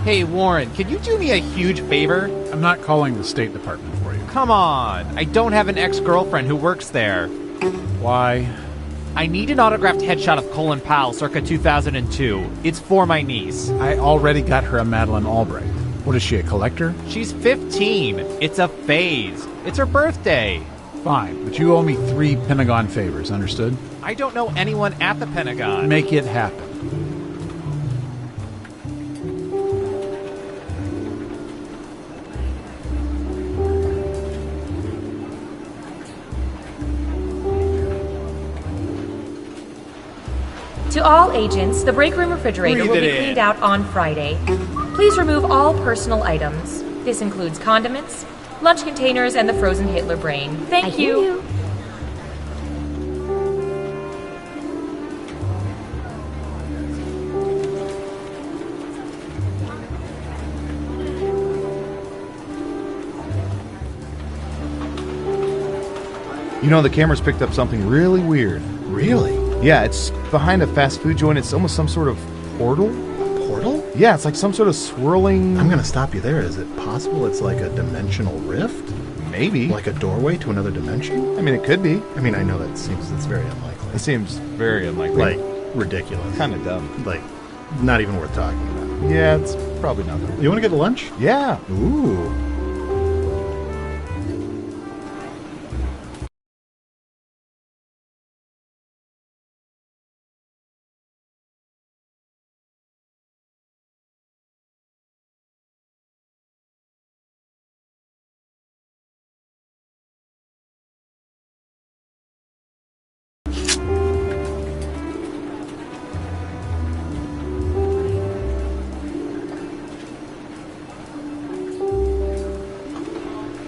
Hey, Warren, can you do me a huge favor? I'm not calling the State Department for you. Come on. I don't have an ex-girlfriend who works there. Why? I need an autographed headshot of Colin Powell circa 2002. It's for my niece. I already got her a Madeleine Albright. What is she, a collector? She's 15. It's a phase. It's her birthday. Fine, but you owe me 3 Pentagon favors, understood? I don't know anyone at the Pentagon. Make it happen. To all agents, the break room refrigerator will be cleaned out on Friday. Please remove all personal items. This includes condiments, lunch containers, and the frozen Hitler brain. Thank you. You know, the camera's picked up something really weird. Really? Yeah, it's behind a fast food joint. It's almost some sort of portal. A portal? Yeah, it's like some sort of swirling... I'm gonna stop you there. Is it possible it's like a dimensional rift? Maybe. Like a doorway to another dimension? I mean, it could be. I mean, I know it's very unlikely. It seems very unlikely. Like, ridiculous. Kind of dumb. Like, not even worth talking about. Yeah, it's probably nothing. You wanna get lunch? Yeah. Ooh.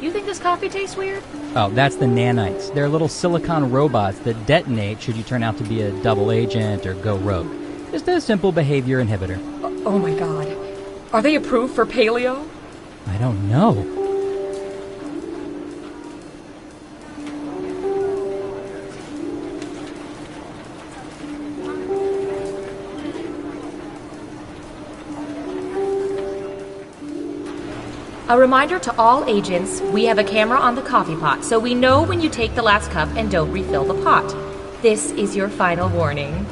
You think this coffee tastes weird? Oh, that's the nanites. They're little silicon robots that detonate should you turn out to be a double agent or go rogue. Just a simple behavior inhibitor. Oh my god. Are they approved for paleo? I don't know. A reminder to all agents, we have a camera on the coffee pot, so we know when you take the last cup and don't refill the pot. This is your final warning.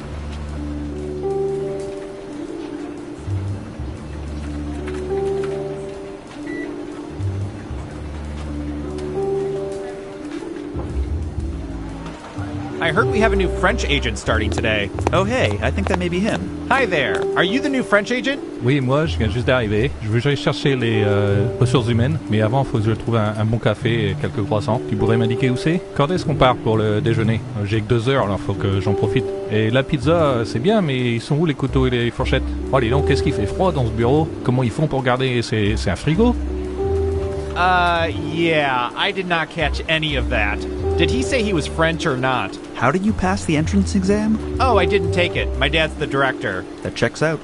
I heard we have a new French agent starting today. Oh hey, I think that may be him. Hi there. Are you the new French agent? Oui, moi, je viens juste d'arriver. Je veux juste chercher les ressources humaines, mais avant, il faut que je trouve un bon café et quelques croissants. Tu pourrais m'indiquer où c'est? Quand est-ce qu'on part pour le déjeuner? J'ai que 2 heures, alors faut que j'en profite. Et la pizza, c'est bien, mais ils sont où les couteaux et les fourchettes? Oh, dis donc, qu'est-ce qu'il fait froid dans ce bureau? Comment ils font pour garder? C'est un frigo? Yeah, I did not catch any of that. Did he say he was French or not? How did you pass the entrance exam? Oh, I didn't take it. My dad's the director. That checks out.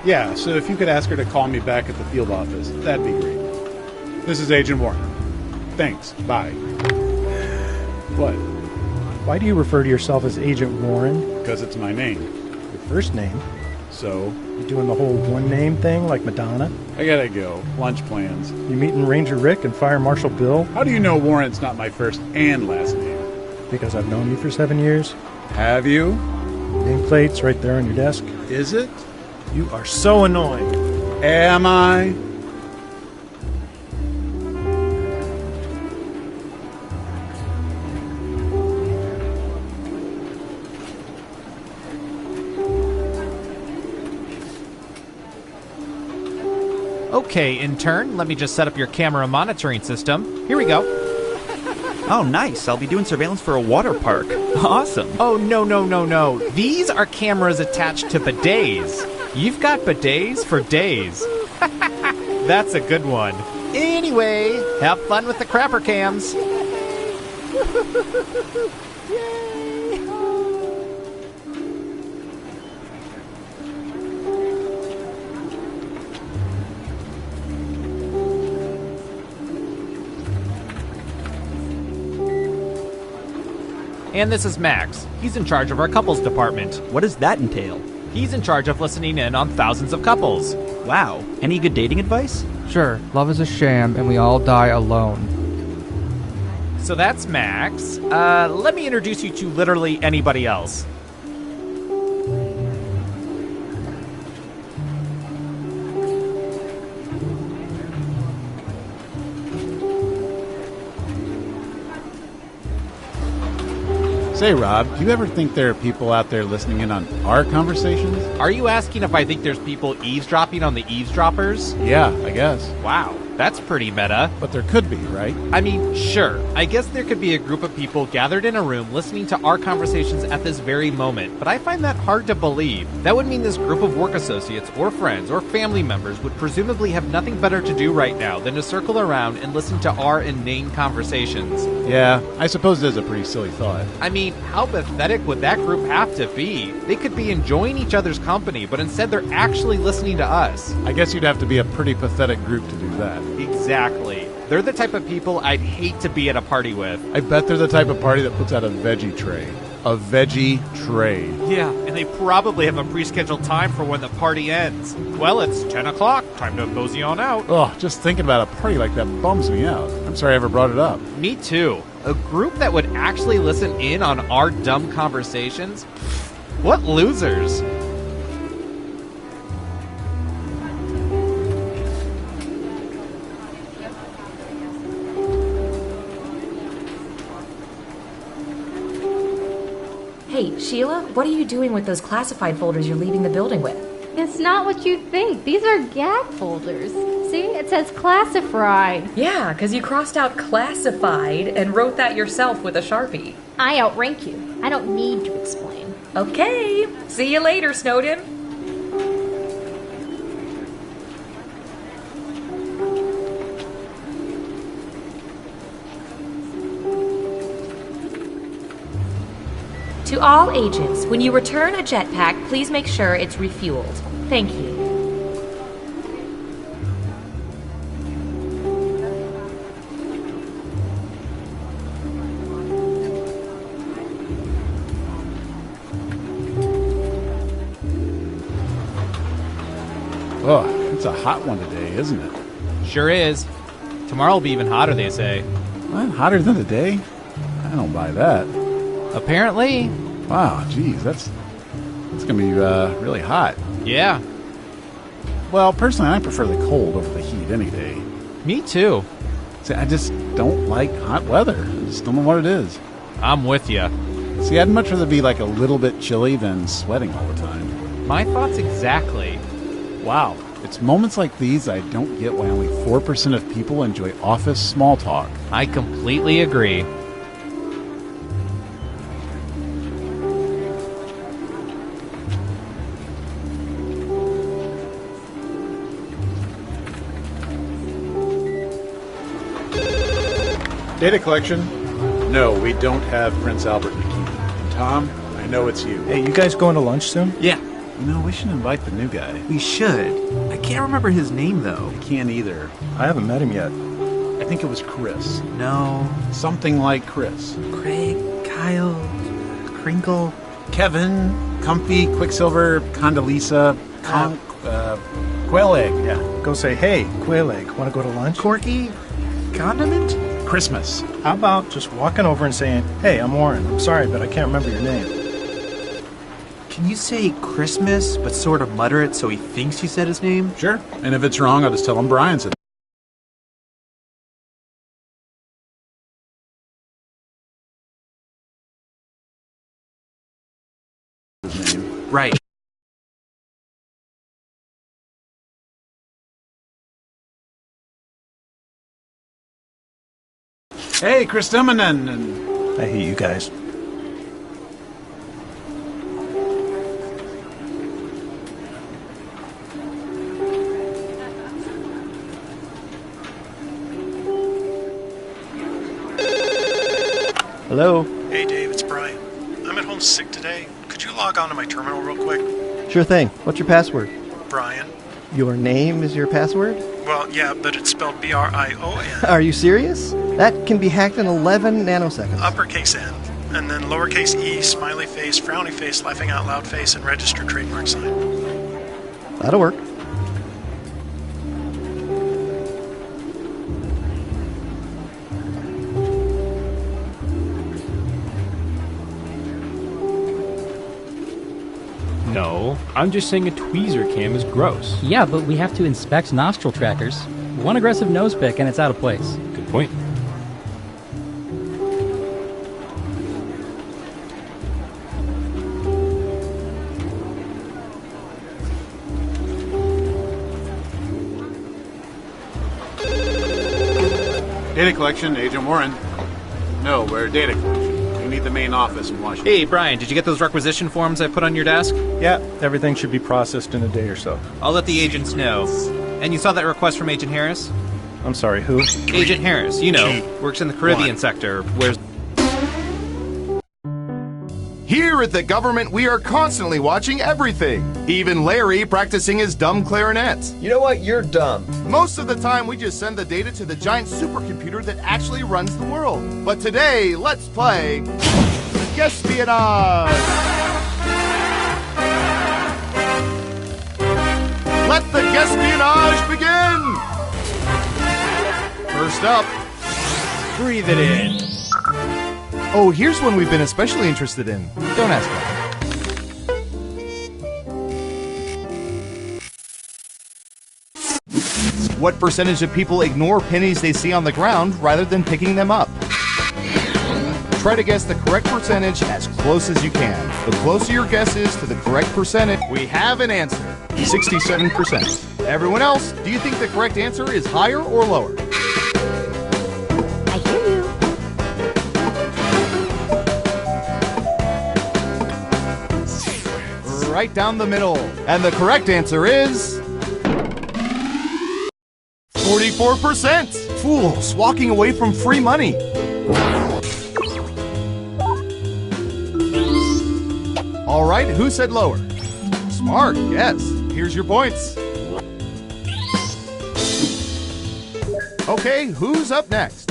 Yeah, so if you could ask her to call me back at the field office, that'd be great. This is Agent Warren. Thanks. Bye. What? Why do you refer to yourself as Agent Warren? Because it's my name. Your first name? So? You doing the whole one-name thing like Madonna? I gotta go. Lunch plans. You meeting Ranger Rick and Fire Marshal Bill? How do you know Warren's not my first and last name? Because I've known you for 7 years. Have you? Nameplate's right there on your desk. Is it? You are so annoying. Am I? Okay, intern, let me just set up your camera monitoring system. Here we go. Oh, nice. I'll be doing surveillance for a water park. Awesome. Oh, no. These are cameras attached to bidets. You've got bidets for days. That's a good one. Anyway, have fun with the crapper cams. And this is Max. He's in charge of our couples department. What does that entail? He's in charge of listening in on thousands of couples. Wow. Any good dating advice? Sure, love is a sham and we all die alone. So that's Max. Let me introduce you to literally anybody else. Say, Rob, do you ever think there are people out there listening in on our conversations? Are you asking if I think there's people eavesdropping on the eavesdroppers? Yeah, I guess. Wow, that's pretty meta. But there could be, right? I mean, sure. I guess there could be a group of people gathered in a room listening to our conversations at this very moment, but I find that hard to believe. That would mean this group of work associates or friends or family members would presumably have nothing better to do right now than to circle around and listen to our inane conversations. Yeah, I suppose it is a pretty silly thought. I mean, how pathetic would that group have to be? They could be enjoying each other's company, but instead they're actually listening to us. I guess you'd have to be a pretty pathetic group to do that. Exactly. They're the type of people I'd hate to be at a party with. I bet they're the type of party that puts out a veggie tray. A veggie tray. Yeah, and they probably have a pre-scheduled time for when the party ends. Well, it's 10 o'clock. Time to mosey on out. Oh, just thinking about a party like that bums me out. I'm sorry I ever brought it up. Me too. A group that would actually listen in on our dumb conversations? What losers. Hey, Sheila, what are you doing with those classified folders you're leaving the building with? It's not what you think. These are gag folders. See, it says classified. Yeah, because you crossed out classified and wrote that yourself with a Sharpie. I outrank you. I don't need to explain. Okay. See you later, Snowden. To all agents, when you return a jetpack, please make sure it's refueled. Thank you. Oh, it's a hot one today, isn't it? Sure is. Tomorrow will be even hotter, they say. What? Hotter than today? I don't buy that. Apparently. Wow, geez, that's gonna be really hot. Yeah. Well, personally, I prefer the cold over the heat any day. Me too. See, I just don't like hot weather. I just don't know what it is. I'm with you. See, I'd much rather be like a little bit chilly than sweating all the time. My thoughts exactly. Wow. It's moments like these I don't get why only 4% of people enjoy office small talk. I completely agree. Data collection? No, we don't have Prince Albert in the key. Tom, I know it's you. Hey, you guys going to lunch soon? Yeah, No, we should invite the new guy. we should. I can't remember his name, though. I can't either. I haven't met him yet. I think it was Chris. No. Something like Chris. Craig, Kyle, Crinkle. Kevin, Comfy, Quicksilver, Condoleezza, Quail Egg. Yeah. Go say, hey, quail egg, want to go to lunch? Corky? Condiment? Christmas. How about just walking over and saying, hey, I'm Warren. I'm sorry, but I can't remember your name. Can you say Christmas, but sort of mutter it so he thinks you said his name? Sure. And if it's wrong, I'll just tell him Brian said his name. Right. Hey, Chris Dumanen, and I hate you guys. Hello? Hey, Dave, it's Brian. I'm at home sick today. Could you log on to my terminal real quick? Sure thing. What's your password? Brian. Your name is your password? Well, yeah, but it's spelled B-R-I-O-N. Are you serious? That can be hacked in 11 nanoseconds. Uppercase N. and then lowercase e, smiley face, frowny face, laughing out loud face, and registered trademark sign. That'll work. No, I'm just saying a tweezer cam is gross. Yeah, but we have to inspect nostril trackers. One aggressive nose pick and it's out of place. Good point. Data collection, Agent Warren. No, we're data collection. We need the main office in Washington. Hey, Brian, did you get those requisition forms I put on your desk? Yeah, everything should be processed in a day or so. I'll let the agents know. And you saw that request from Agent Harris? I'm sorry, who? Agent Harris, you know, works in the Caribbean sector, wears... Here at the government, we are constantly watching everything. Even Larry practicing his dumb clarinet. You know what? You're dumb. Most of the time, we just send the data to the giant supercomputer that actually runs the world. But today, let's play Guespionage. Let the Guespionage begin. First up, Breathe it in. oh, here's one we've been especially interested in. Don't ask why. What percentage of people ignore pennies they see on the ground rather than picking them up? Try to guess the correct percentage as close as you can. The closer your guess is to the correct percentage, we have an answer. 67%. Everyone else, do you think the correct answer is higher or lower? I hear you. Right down the middle. And the correct answer is 44%. Fools, walking away from free money. All right, who said lower? Smart, yes. Here's your points. Okay, who's up next?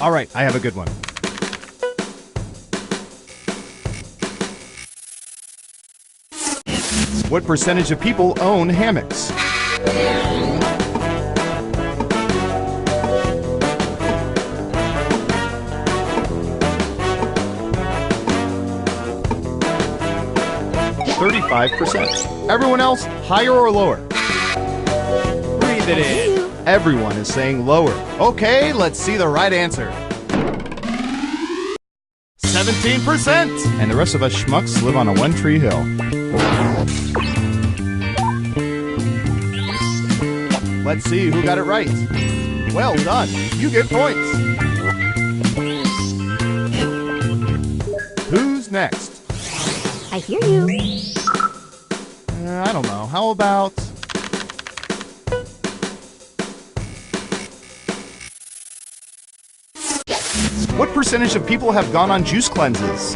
All right, I have a good one. What percentage of people own hammocks? %. Everyone else, higher or lower? Breathe it in. Everyone is saying lower. Okay, let's see the right answer. 17%. And the rest of us schmucks live on a one-tree hill. Let's see who got it right. Well done. You get points. Who's next? I hear you. I don't know. How about... What percentage of people have gone on juice cleanses?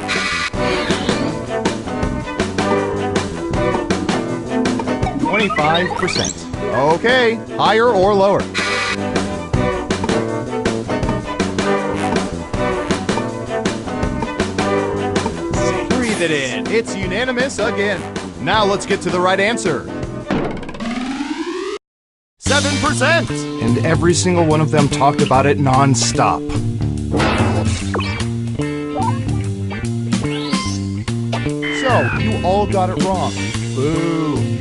%. Okay, higher or lower? Breathe it in. It's unanimous again. Now let's get to the right answer. 7%. And every single one of them talked about it non-stop. So, you all got it wrong. Boo.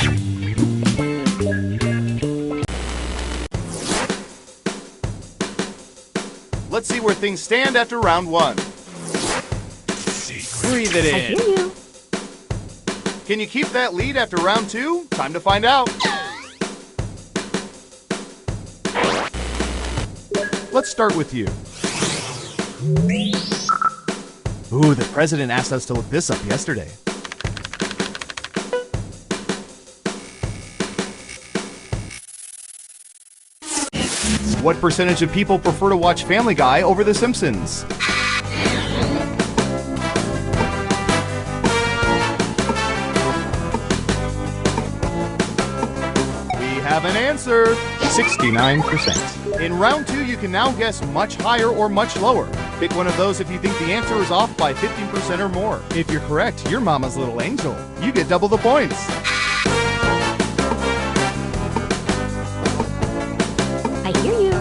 Let's see where things stand after round one. Breathe it I in. hear you. Can you keep that lead after round two? Time to find out. Let's start with you. Ooh, the president asked us to look this up yesterday. What percentage of people prefer to watch Family Guy over The Simpsons? We have an answer, 69%. In round 2, you can now guess much higher or much lower. Pick one of those if you think the answer is off by 15% or more. If you're correct, you're Mama's little angel. You get double the points. I hear you.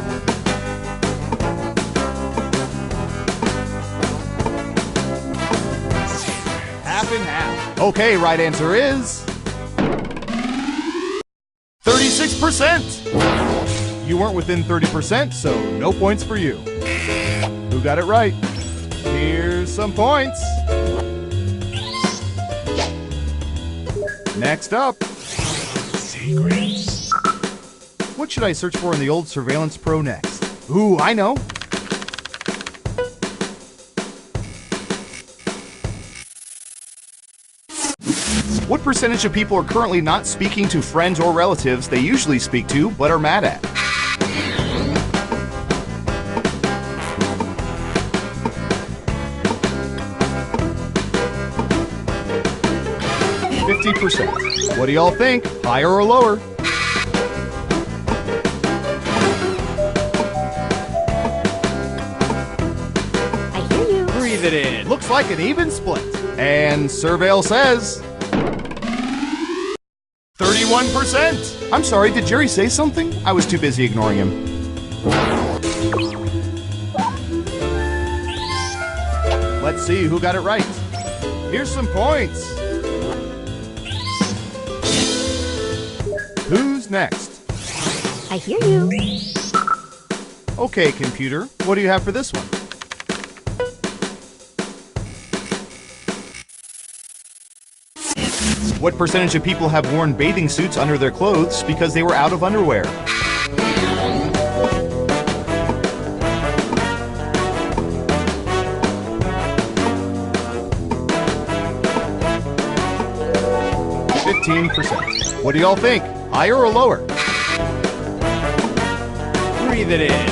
Half and half. Okay, right answer is 36%. You weren't within 30%, so no points for you. Who got it right? Here's some points. Next up. Secrets. What should I search for in the old Surveillance Pro next? Ooh, I know. What percentage of people are currently not speaking to friends or relatives they usually speak to but are mad at? 50%. What do y'all think? Higher or lower? I hear you. Breathe it in. Looks like an even split. And Surveil says 31%. I'm sorry, did Jerry say something? I was too busy ignoring him. Let's see who got it right. Here's some points. Who's next? I hear you. Okay, computer, what do you have for this one? What percentage of people have worn bathing suits under their clothes because they were out of underwear? %. What do y'all think? Higher or lower? Breathe it in.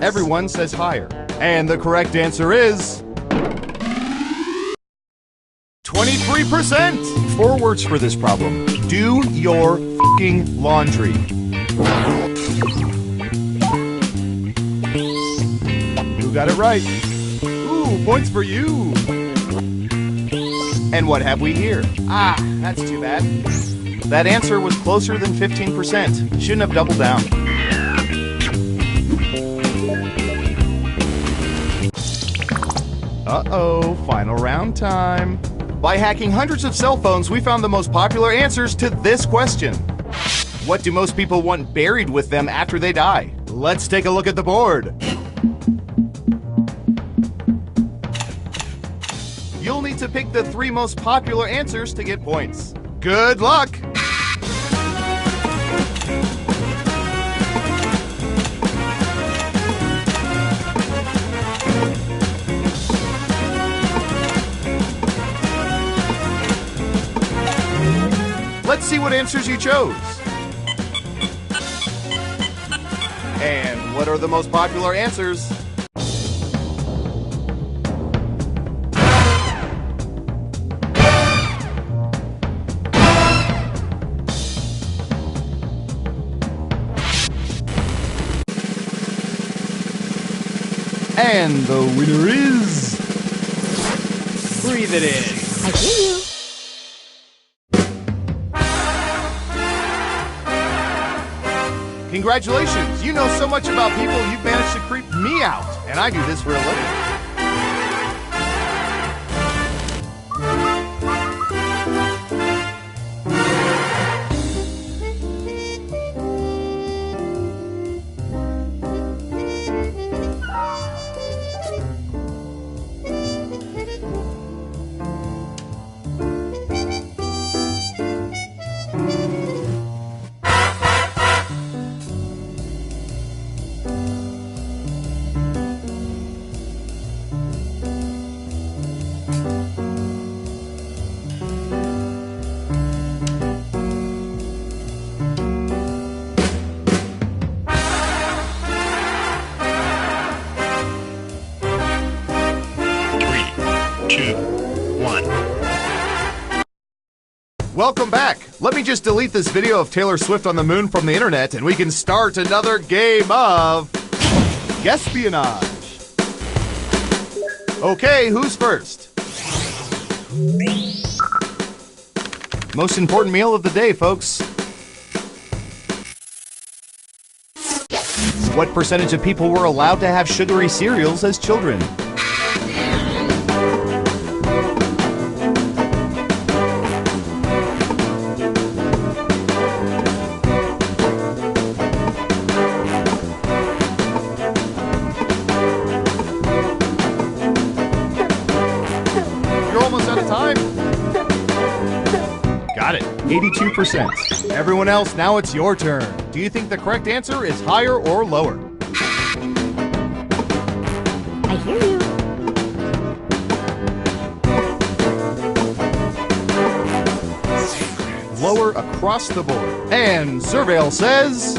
Everyone says higher. And the correct answer is 23%. 4 words for this problem. Do your f***ing laundry. Who got it right? Ooh, points for you. And what have we here? Ah, that's too bad. That answer was closer than 15%. Shouldn't have doubled down. Uh-oh, final round time. By hacking hundreds of cell phones, we found the most popular answers to this question. What do most people want buried with them after they die? Let's take a look at the board. You'll need to pick the 3 most popular answers to get points. Good luck! Let's see what answers you chose. And what are the most popular answers? And the winner is... Breathe it in. I hear you. Congratulations! You know so much about people, you've managed to creep me out. And I do this for a living. 2, 1. Welcome back. Let me just delete this video of Taylor Swift on the moon from the internet and we can start another game of Guespionage. Okay, who's first? Most important meal of the day, folks. What percentage of people were allowed to have sugary cereals as children? You're almost out of time. Got it. 82%. Everyone else, now it's your turn. Do you think the correct answer is higher or lower? I hear you. Lower across the board. And Surveil says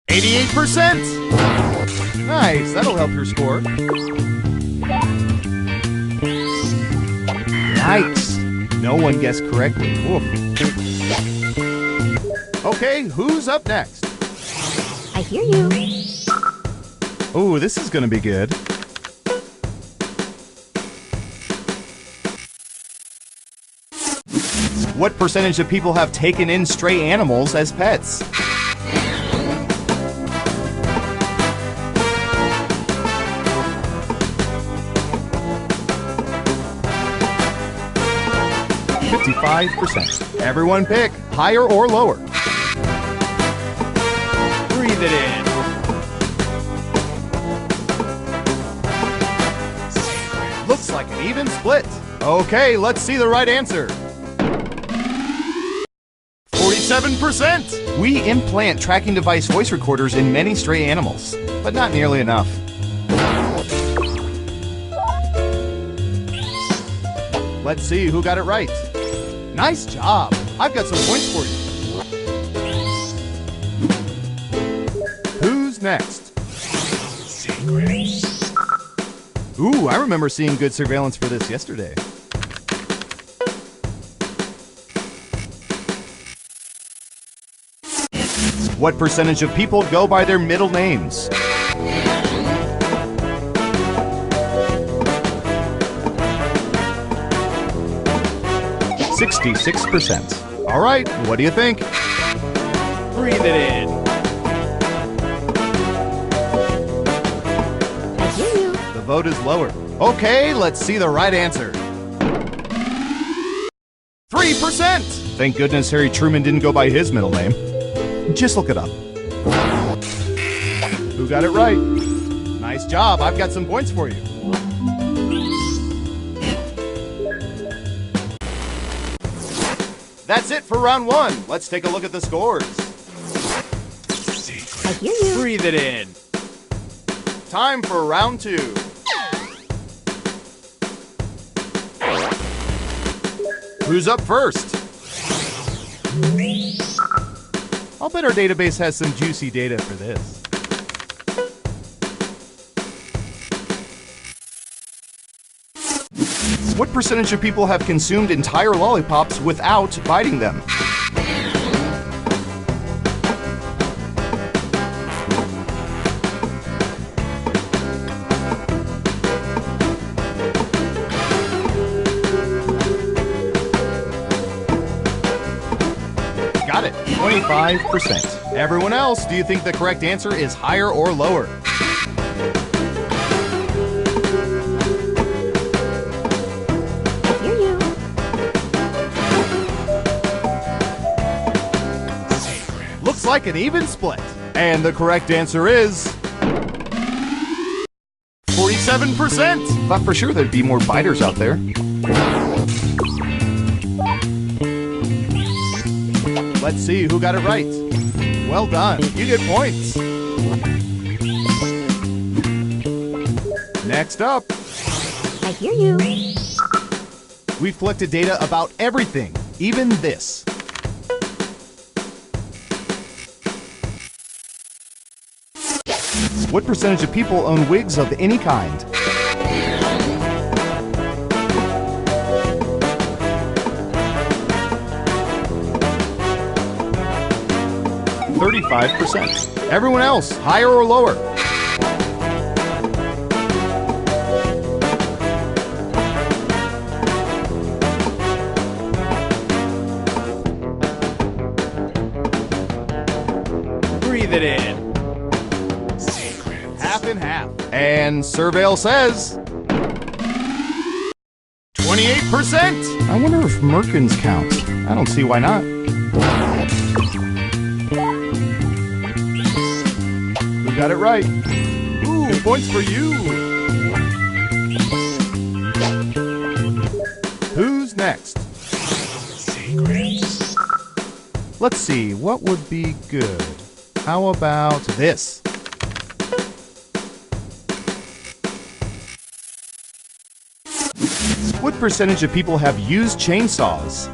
88%. Nice, that'll help your score. Yikes. No one guessed correctly. Oof. Okay, who's up next? I hear you. Ooh, this is gonna be good. What percentage of people have taken in stray animals as pets? %. Everyone pick higher or lower. Breathe it in. Looks like an even split. Okay, let's see the right answer. 47%. We implant tracking device voice recorders in many stray animals, but not nearly enough. Let's see who got it right. Nice job. I've got some points for you. Who's next? Ooh, I remember seeing good surveillance for this yesterday. What percentage of people go by their middle names? %. All right, what do you think? Breathe it in. I hear you. The vote is lower. Okay, let's see the right answer. 3%. Thank goodness Harry Truman didn't go by his middle name. Just look it up. Who got it right? Nice job. I've got some points for you. That's it for round one. Let's take a look at the scores. I hear you. Breathe it in. Time for round two. Who's up first? I'll bet our database has some juicy data for this. What percentage of people have consumed entire lollipops without biting them? Got it, 25%. Everyone else, do you think the correct answer is higher or lower? Looks like an even split. And the correct answer is 47%. Thought for sure there'd be more biters out there. Let's see who got it right. Well done. You get points. Next up. I hear you. We've collected data about everything, even this. What percentage of people own wigs of any kind? 35%. Everyone else, higher or lower? Breathe it in. Half and half. And Surveil says 28%. I wonder if merkins count. I don't see why not. Who got it right? Ooh, points for you. Who's next? Let's see, what would be good? How about this? What percentage of people have used chainsaws?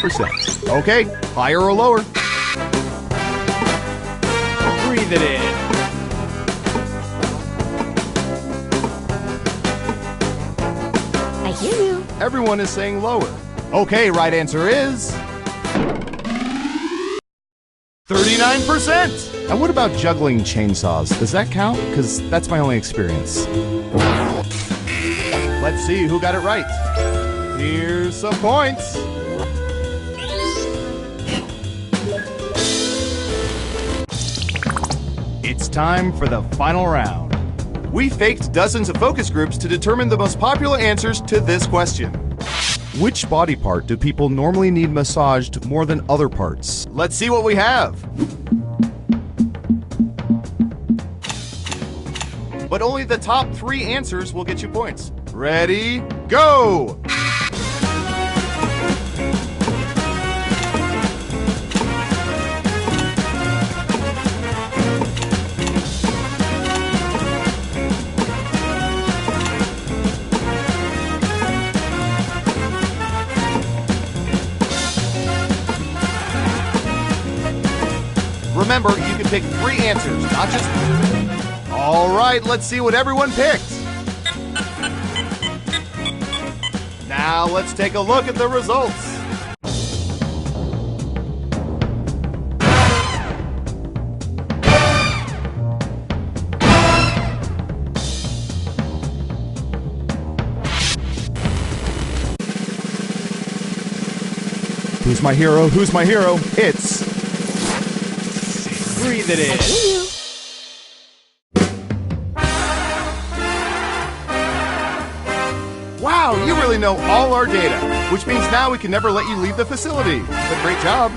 %. Okay, higher or lower? Breathe it in. I hear you. Everyone is saying lower. Okay, right answer is 39%. And what about juggling chainsaws? Does that count? Because that's my only experience. Let's see who got it right. Here's some points. It's time for the final round. We faked dozens of focus groups to determine the most popular answers to this question. Which body part do people normally need massaged more than other parts? Let's see what we have. But only the top 3 answers will get you points. Ready, go! Remember, you can pick 3 answers, not just 1. All right, let's see what everyone picked. Now let's take a look at the results. Who's my hero? Who's my hero? It's... Breathe it in. Wow, you really know all our data, which means now we can never let you leave the facility. But great job.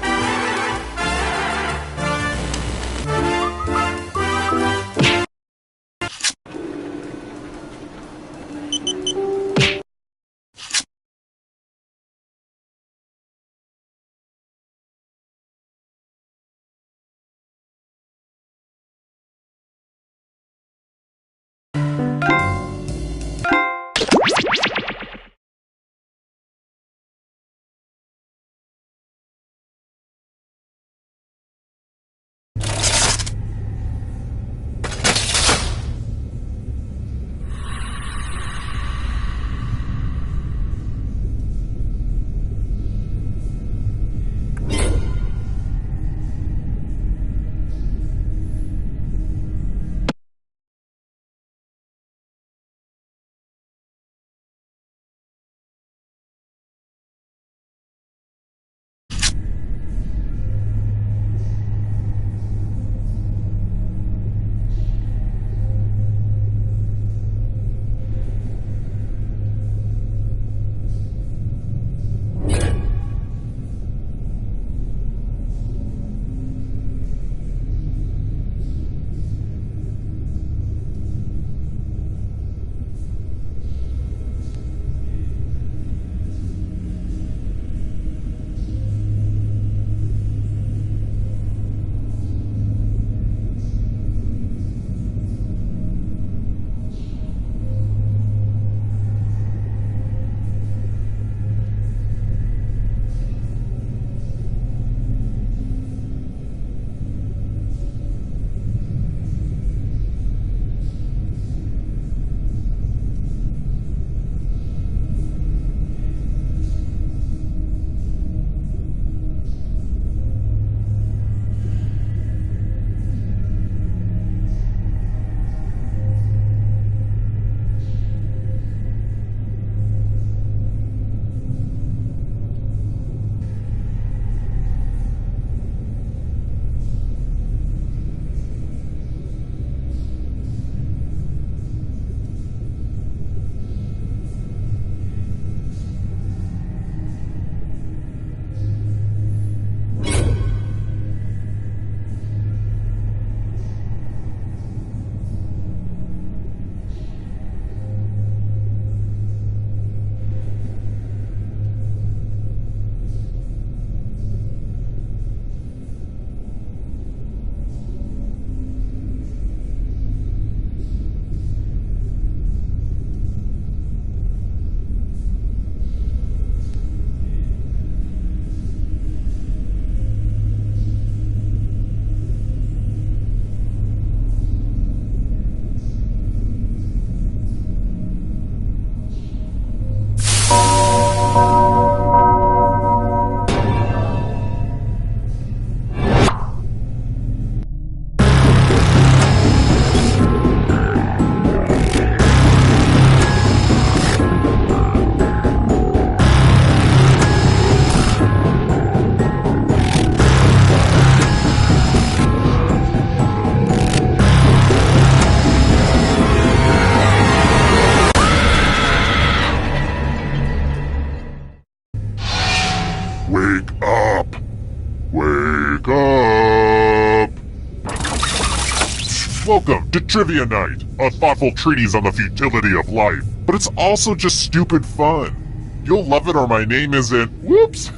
Welcome to Trivia Night, a thoughtful treatise on the futility of life. But it's also just stupid fun. You'll love it or my name isn't... Whoops!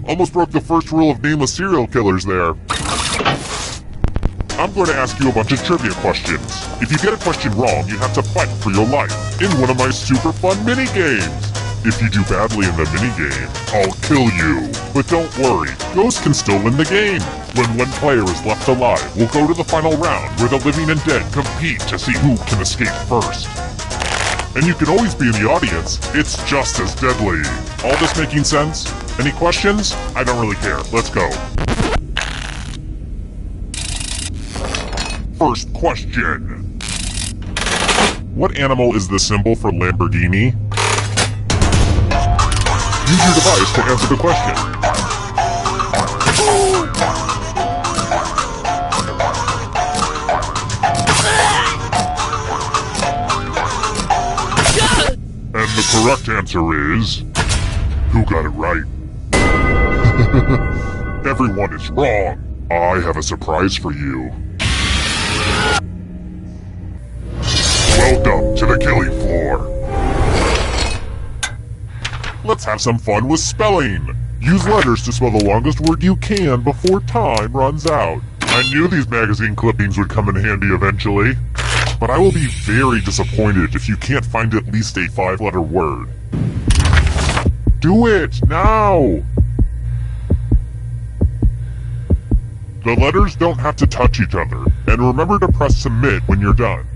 Almost broke the first rule of nameless serial killers there. I'm going to ask you a bunch of trivia questions. If you get a question wrong, you have to fight for your life in one of my super fun mini-games. If you do badly in the minigame, I'll kill you. But don't worry, Ghost can still win the game. When one player is left alive, we'll go to the final round where the living and dead compete to see who can escape first. And you can always be in the audience. It's just as deadly. All this making sense? Any questions? I don't really care. Let's go. First question. What animal is the symbol for Lamborghini? Use your device to answer the question. And the correct answer is... Who got it right? Everyone is wrong. I have a surprise for you. Welcome to the killing floor. Let's have some fun with spelling. Use letters to spell the longest word you can before time runs out. I knew these magazine clippings would come in handy eventually, but I will be very disappointed if you can't find at least a 5-letter word. Do it, now! The letters don't have to touch each other, and remember to press submit when you're done.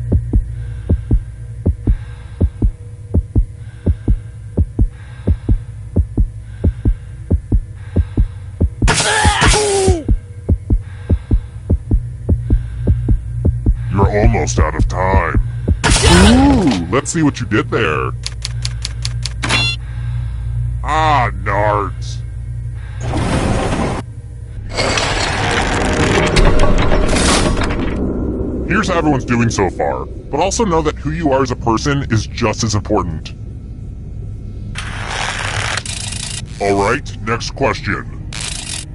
You're almost out of time. Ooh, let's see what you did there. Ah, nards. Here's how everyone's doing so far, but also know that who you are as a person is just as important. Alright, next question.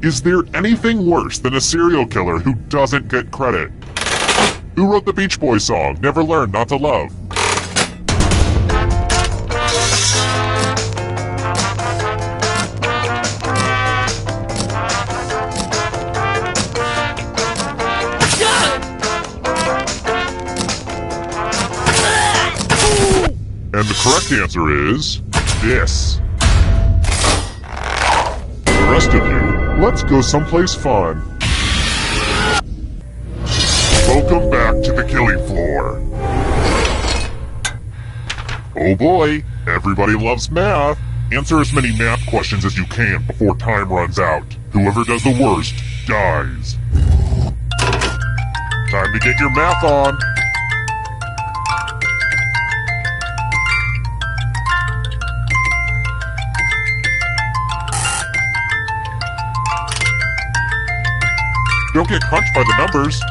Is there anything worse than a serial killer who doesn't get credit? Who wrote the Beach Boys song, Never Learned Not to Love? And the correct answer is... this. The rest of you, let's go someplace fun. Welcome back to the killing floor. Oh boy, everybody loves math. Answer as many math questions as you can before time runs out. Whoever does the worst dies. Time to get your math on. Don't get crunched by the numbers.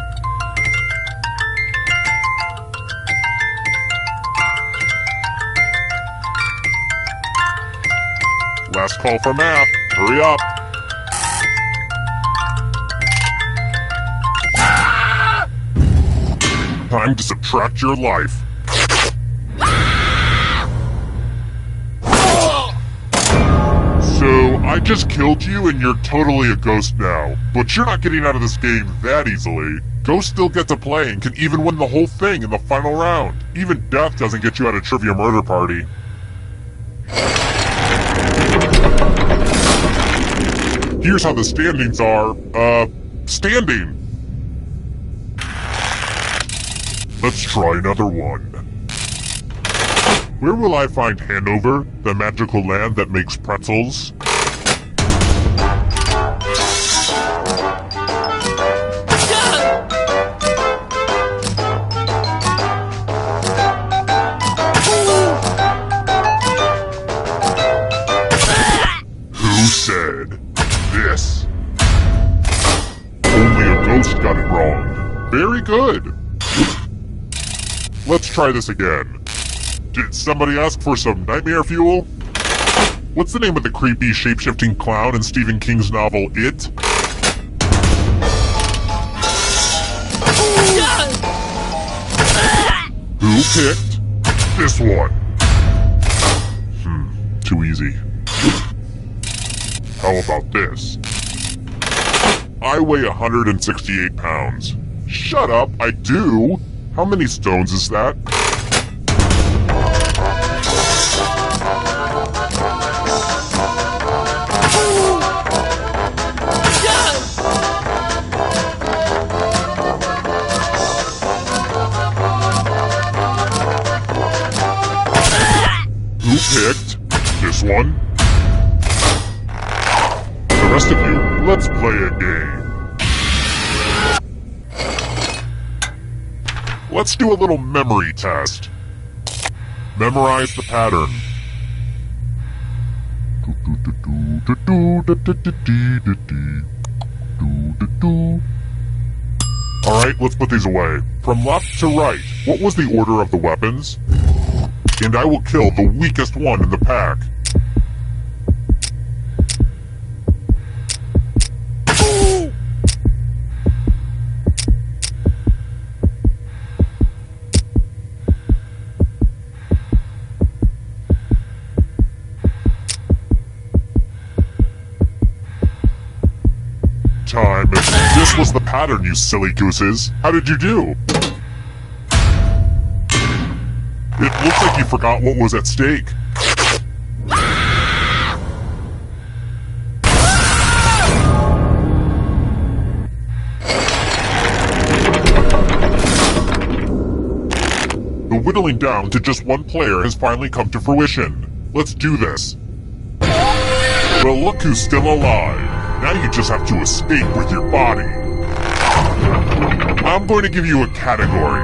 Last call for math. Hurry up. Time to subtract your life. So, I just killed you and you're totally a ghost now. But you're not getting out of this game that easily. Ghosts still get to play and can even win the whole thing in the final round. Even death doesn't get you out of Trivia Murder Party. Here's how the standings are, standing. Let's try another one. Where will I find Hanover, the magical land that makes pretzels? Who said this? Only a ghost got it wrong. Very good. Let's try this again. Did somebody ask for some nightmare fuel? What's the name of the creepy, shape-shifting clown in Stephen King's novel, It? picked this one? Too easy. How about this? I weigh 168 pounds. Shut up, I do! How many stones is that? Who picked this one? The rest of you, let's play a game. Let's do a little memory test. Memorize the pattern. Alright, let's put these away. From left to right, what was the order of the weapons? And I will kill the weakest one in the pack. Time. This was the pattern, you silly gooses. How did you do? It looks like you forgot what was at stake. The whittling down to just one player has finally come to fruition. Let's do this. Well, look who's still alive. Now you just have to escape with your body. I'm going to give you a category.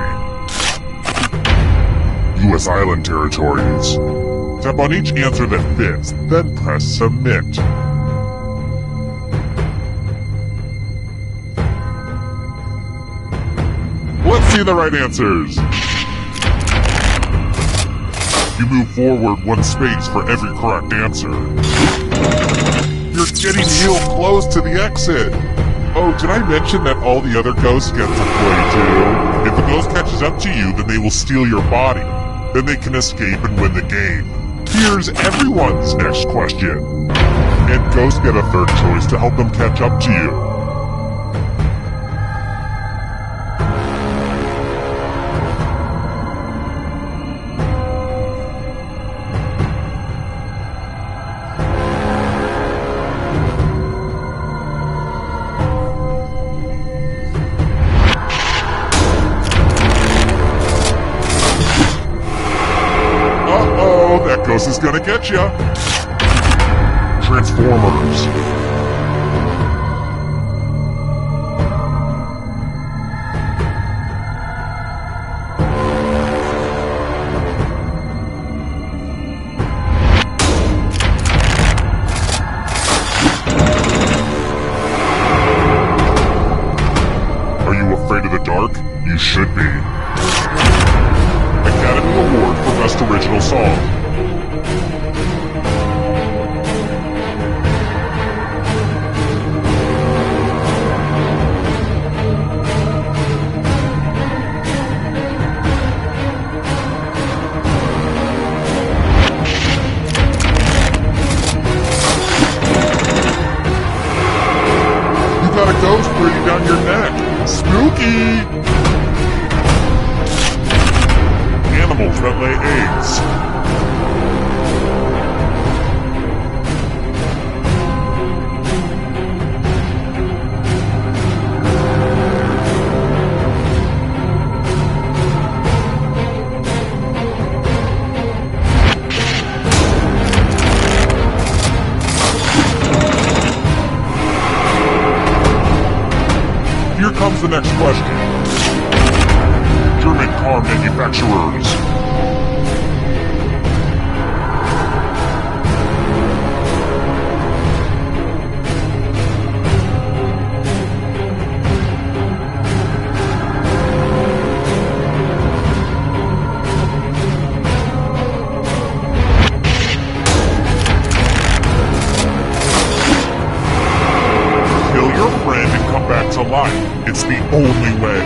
U.S. Island Territories. Tap on each answer that fits, then press Submit. Let's see the right answers. You move forward one space for every correct answer. You're getting real close to the exit. Oh, did I mention that all the other ghosts get to play too? If the ghost catches up to you, then they will steal your body. Then they can escape and win the game. Here's everyone's next question. And ghosts get a third choice to help them catch up to you. Ghost is gonna get ya! Transformers. Are you afraid of the dark? You should be. Academy Award for Best Original Song. Got a ghost breathing down your neck. Spooky! Animals that lay eggs. Here comes the next question. German car manufacturers. Kill your friend and come back to life. It's the only way.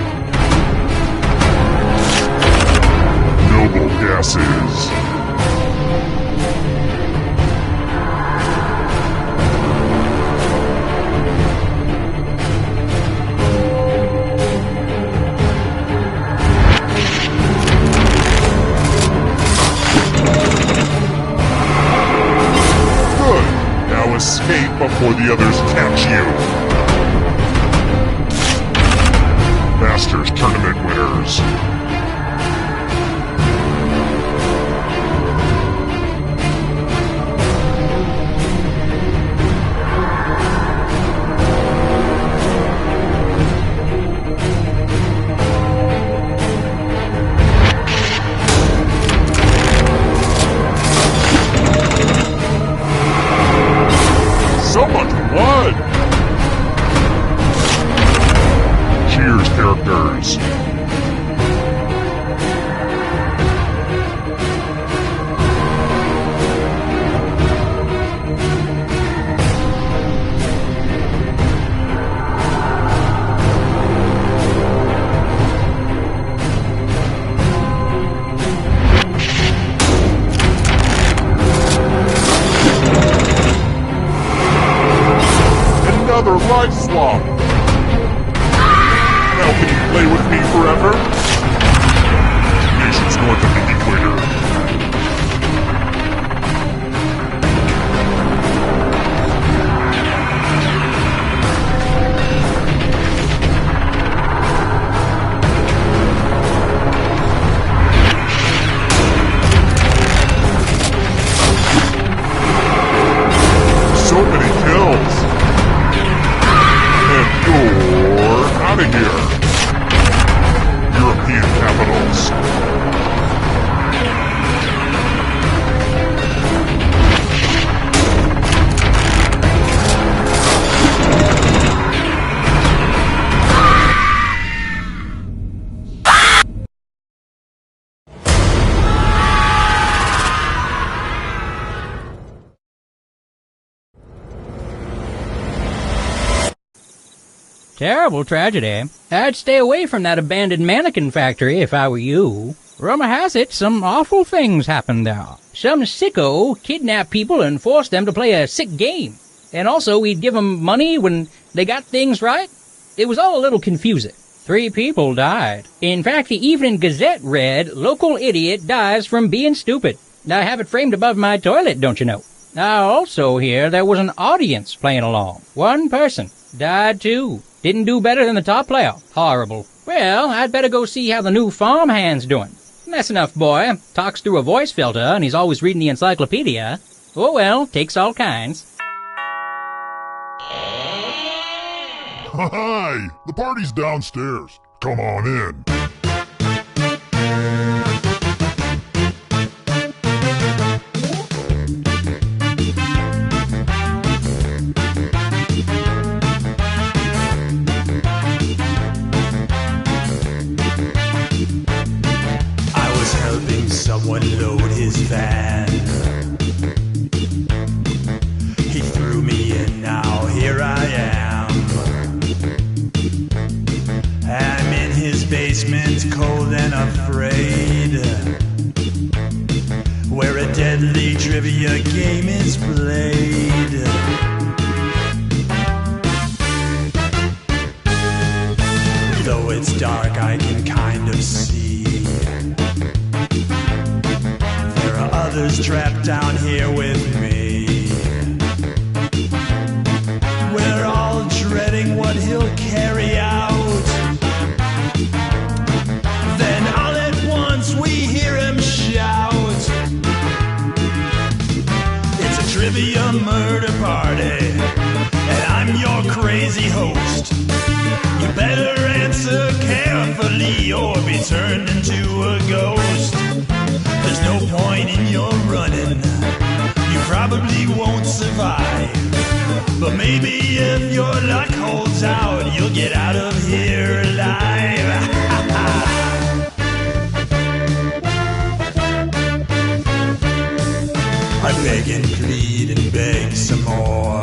before the others catch you. Masters Tournament winners. So much blood! Cheers, characters. Another life swap! Now can you play with me forever? Nations north of the equator. So many kills! And you're out of here! European capitals. Terrible tragedy. I'd stay away from that abandoned mannequin factory if I were you. Rumor has it some awful things happened there. Some sicko kidnapped people and forced them to play a sick game. And also we'd give them money when they got things right. It was all a little confusing. 3 people died. In fact, the Evening Gazette read, "Local idiot dies from being stupid." I have it framed above my toilet, don't you know. I also hear there was an audience playing along. 1 person died too. Didn't do better than the top player. Horrible. Well, I'd better go see how the new farmhand's doing. That's enough, boy. Talks through a voice filter, and he's always reading the encyclopedia. Oh well, takes all kinds. Hi! The party's downstairs. Come on in. Someone load his van. He threw me in, now here I am. I'm in his basement, cold and afraid, where a deadly trivia game is played. Though it's dark, I can kind of see others trapped down here with me. We're all dreading what he'll carry out. Then all at once we hear him shout, "It's a trivia murder party, and I'm your crazy host. You better answer carefully or be turned into a ghost. There's no point in your running, you probably won't survive. But maybe if your luck holds out, you'll get out of here alive." I beg and plead and beg some more,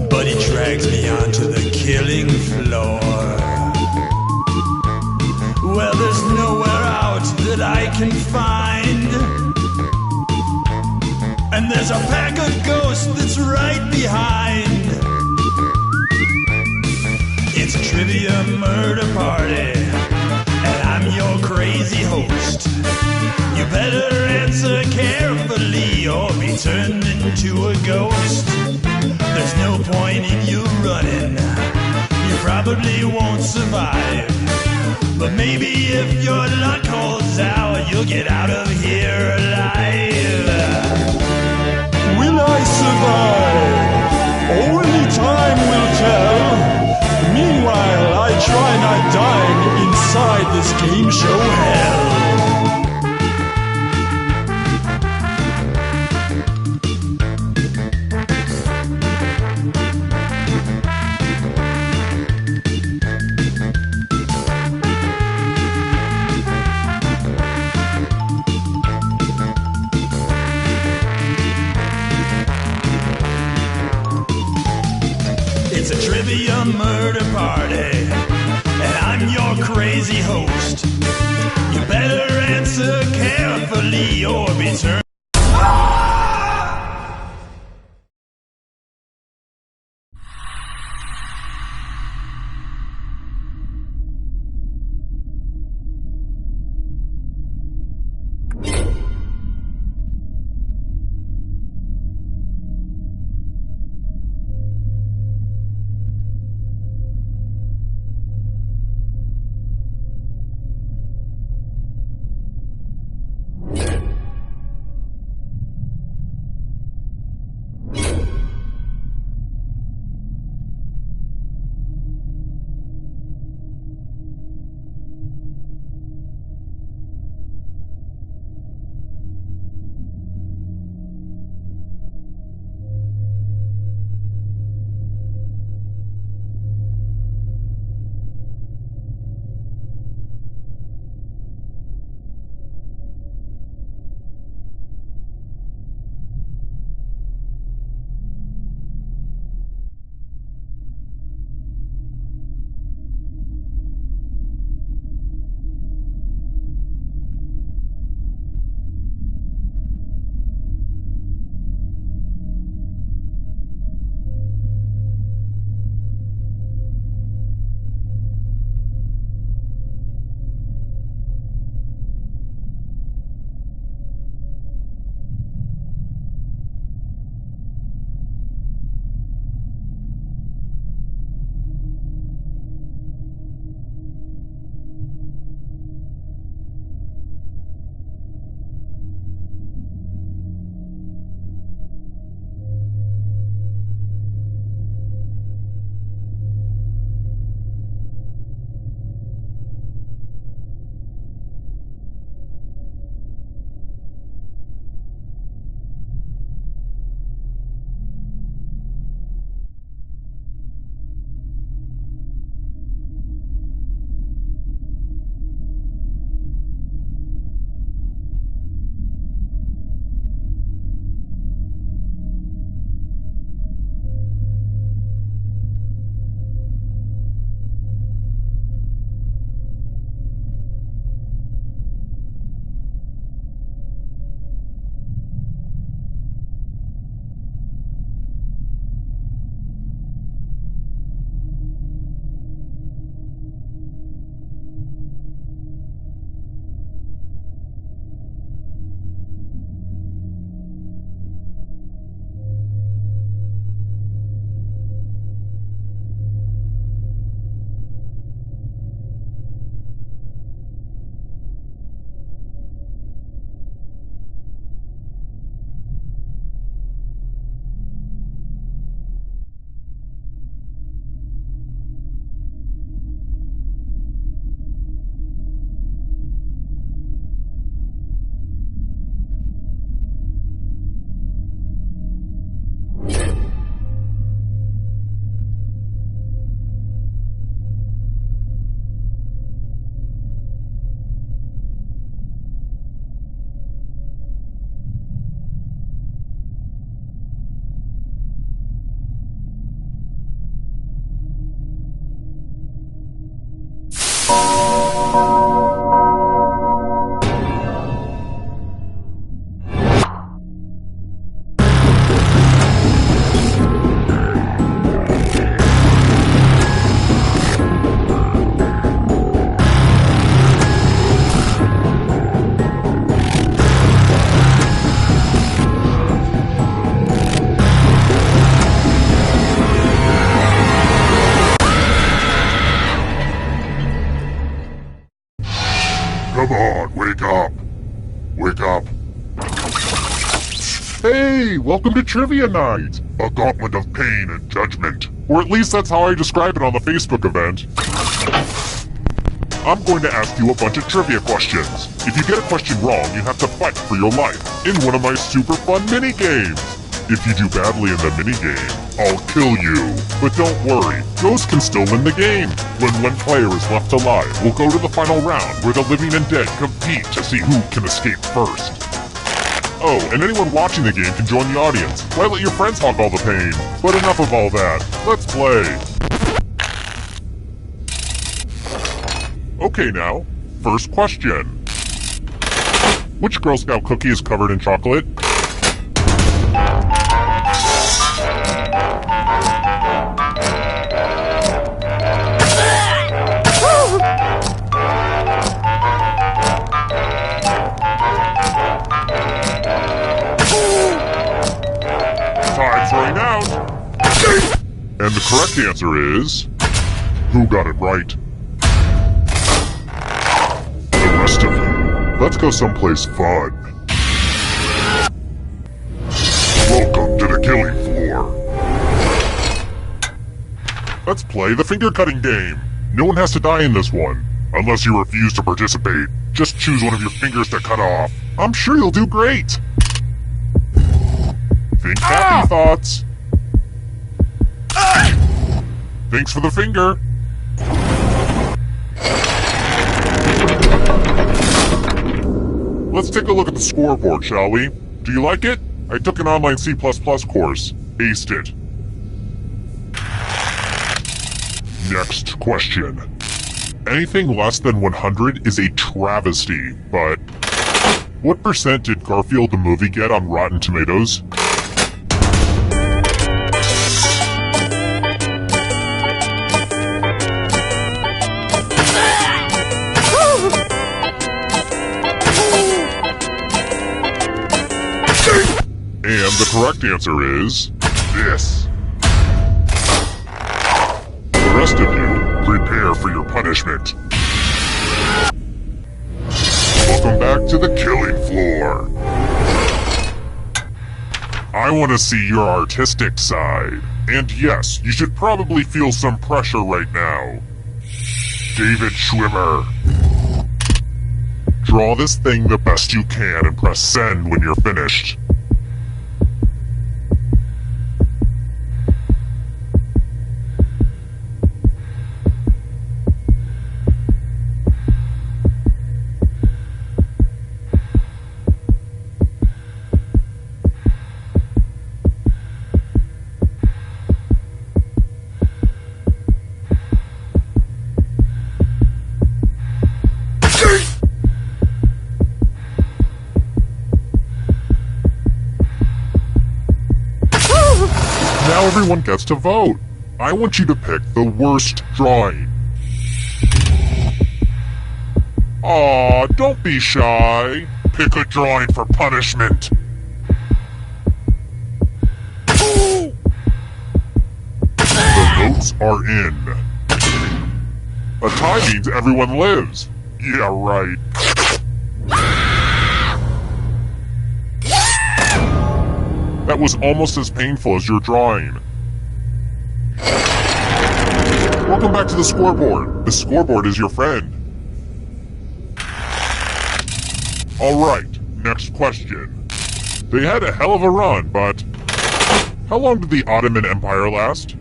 but he drags me onto the killing floor. Well, there's nowhere out that I can find, and there's a pack of ghosts that's right behind. It's a trivia murder party, and I'm your crazy host. You better answer carefully or be turned into a ghost. There's no point in you running, you probably won't survive. But maybe if your luck holds out, you'll get out of here alive. Will I survive? Only time will tell. Meanwhile, I try not dying inside this game show hell. It's a trivia murder party, and I'm your crazy host. You better answer carefully or be turned. Come on, wake up. Wake up. Hey, welcome to Trivia Night, a gauntlet of pain and judgment. Or at least that's how I describe it on the Facebook event. I'm going to ask you a bunch of trivia questions. If you get a question wrong, you have to fight for your life in one of my super fun mini-games. If you do badly in the mini-game, I'll kill you. But don't worry, ghosts can still win the game. When one player is left alive, we'll go to the final round where the living and dead compete to see who can escape first. Oh, and anyone watching the game can join the audience. Why let your friends hog all the pain? But enough of all that. Let's play. Okay now, first question. Which Girl Scout cookie is covered in chocolate? Time's running out. And the correct answer is... Who got it right? The rest of you, let's go someplace fun. Welcome to the killing floor. Let's play the finger cutting game. No one has to die in this one. Unless you refuse to participate, just choose one of your fingers to cut off. I'm sure you'll do great. Think happy thoughts. Thanks for the finger. Let's take a look at the scoreboard, shall we? Do you like it? I took an online C++ course. Aced it. Next question. Anything less than 100 is a travesty, but... What percent did Garfield the movie get on Rotten Tomatoes? And the correct answer is... this. The rest of you, prepare for your punishment. Welcome back to the killing floor. I want to see your artistic side. And yes, you should probably feel some pressure right now. David Schwimmer. Draw this thing the best you can and press send when you're finished. Now everyone gets to vote. I want you to pick the worst drawing. Aw, don't be shy. Pick a drawing for punishment. The votes are in. A tie means everyone lives. Yeah, right. That was almost as painful as your drawing. Welcome back to the scoreboard. The scoreboard is your friend. Alright, next question. They had a hell of a run, but... how long did the Ottoman Empire last?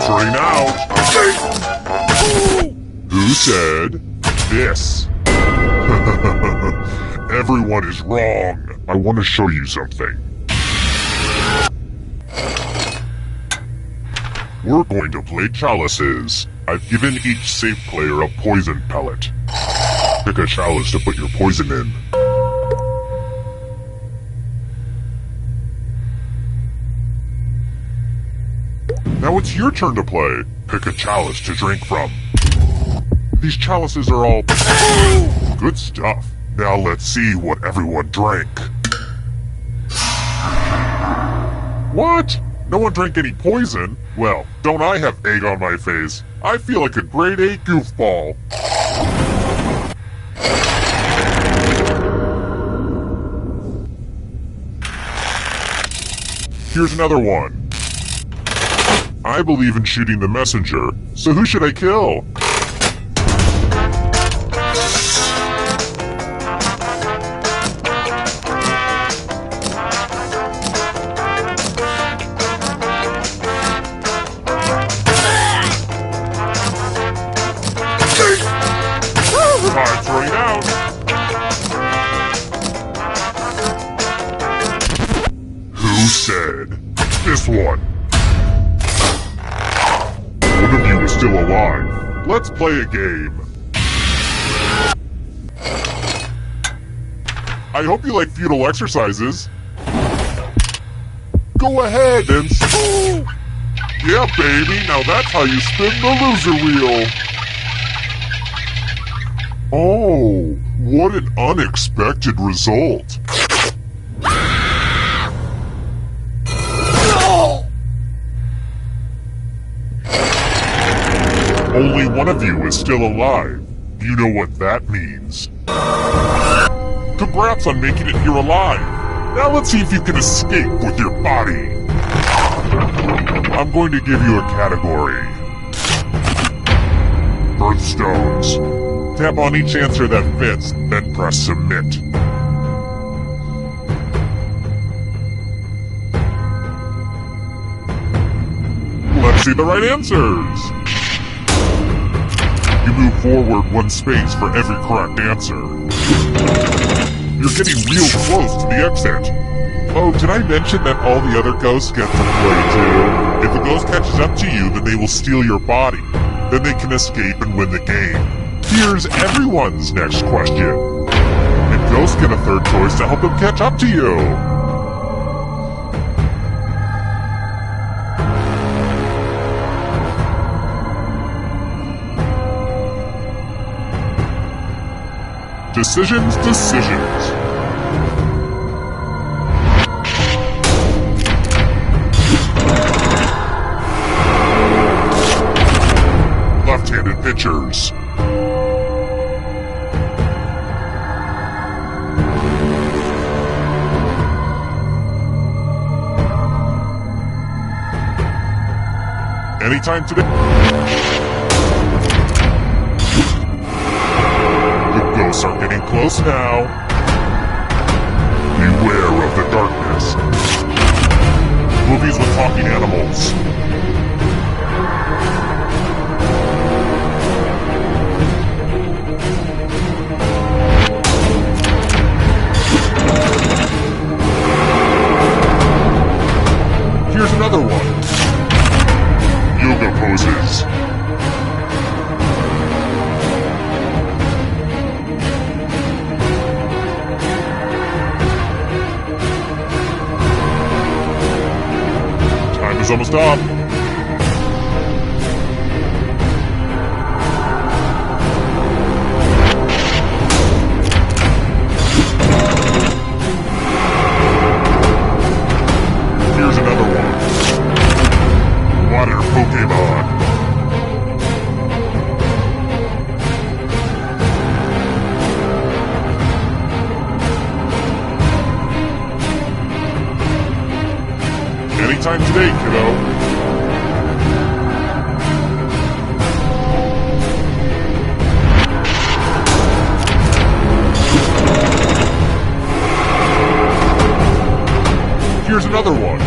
Running out. Who said this? Everyone is wrong. I want to show you something. We're going to play chalices. I've given each safe player a poison pellet. Pick a chalice to put your poison in. Now it's your turn to play. Pick a chalice to drink from. These chalices are all good stuff. Now let's see what everyone drank. What? No one drank any poison? Well, don't I have egg on my face? I feel like a grade A goofball. Here's another one. I believe in shooting the messenger, so who should I kill? Time's running out. Who said? This one. One of you is still alive. Let's play a game. I hope you like feudal exercises. Go ahead and... Yeah, baby, now that's how you spin the loser wheel. Oh, what an unexpected result. Only one of you is still alive. You know what that means. Congrats on making it here alive. Now let's see if you can escape with your body. I'm going to give you a category. Birthstones. Tap on each answer that fits, then press submit. Let's see the right answers. You move forward one space for every correct answer. You're getting real close to the exit. Oh, did I mention that all the other ghosts get to play too? If a ghost catches up to you, then they will steal your body. Then they can escape and win the game. Here's everyone's next question. And ghosts get a third choice to help them catch up to you. Decisions. Left-handed pitchers. Anytime today. The ghosts are getting close now. Beware of the darkness. Movies with talking animals. Here's another one. Yoga poses. Time is almost up. Here's another one. Water Pokemon. Anytime today, kiddo. Here's another one.